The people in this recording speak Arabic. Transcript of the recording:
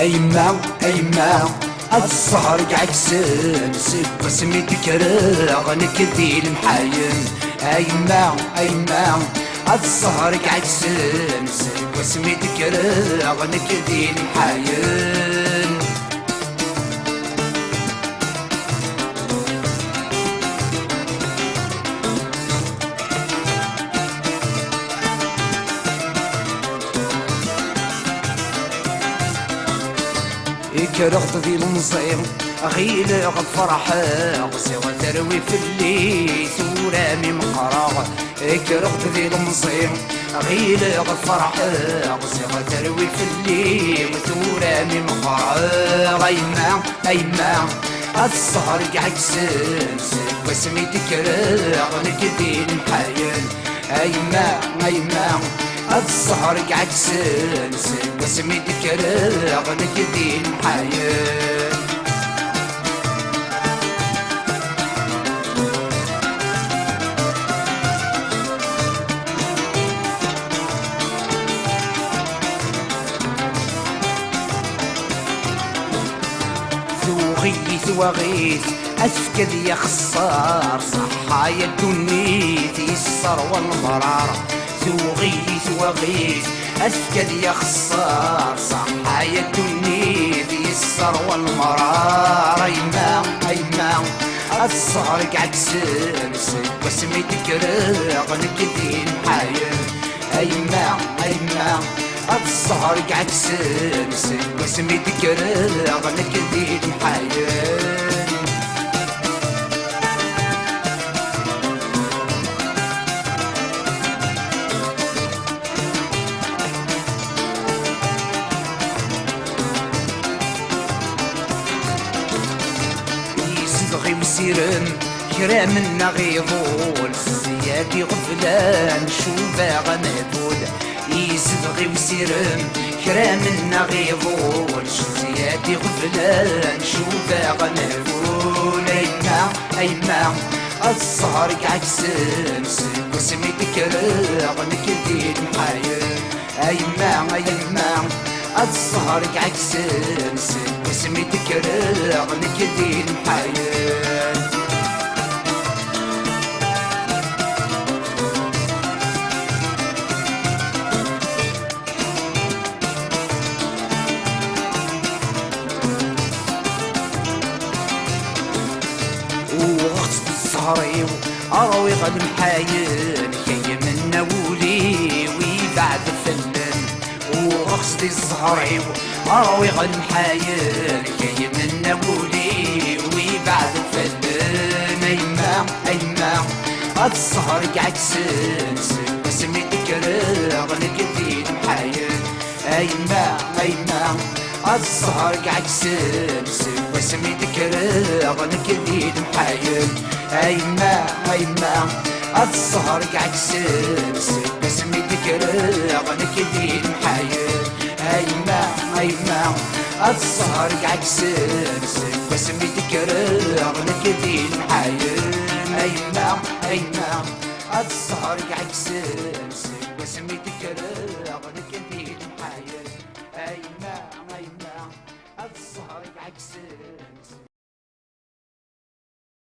أيما أيما السهر عكسن سب سميتك راغنك ذي المحاين أيما أيما السهر عكسن سب سميتك راغنك ذي المحاين كرغت في المصير غيل غفرح غسيغ تروي في الليل ثورامي مقراغ كرغت في المصير غيل غفرح غسيغ تروي في الليل ثورامي مقراغ أيما أيما السهر عكسن وسميتك راغنك ذي المحاين أيما أيما السهر عكسن وسميتك راغنك ذي المحاين ثوغيث وغيث أسكد يا خصار صحايا الدنيت يسر والمرار ثوغيث وغيث أسكد يا خصار صحايا الدنيت يسر والمرار أيما أيما السهر عكسن وسميتك راغنك ذي المحاين أيما أيما السهر عكسن وسميتك راغنك ذي المحاين يصدغي وسيرن كرامنا غيظول زيادي غفلان شو باغا مهبول يصدغي وسيرن كرامنا غيظول زيادي غفلان شو باغا مهبول أيما أيما السهر عكسن وسميتك راغنك ذي المحاين أيما أيما السهر عكسن وسميتك راغنك ذي المحاين وغصت السهري أروي غد محاين كي منا ولي ويبعد فنن وغصت السهري أروي غد محاين كي منا ولي ويبعد فنن أيما أيما السهر عكسن وسميتك راغنك ذي المحاين أيما أيما السهر عكسن وسميتك راغنك ذي المحاين أيما أيما السهر عكسن وسميتك راغنك ذي المحاين أيما أيما السهر عكسن وسميتك راغنك ذي المحاين أيما أيما السهر عكسن وسميتك راغنك ذي المحاين أيما أيما السهر عكسن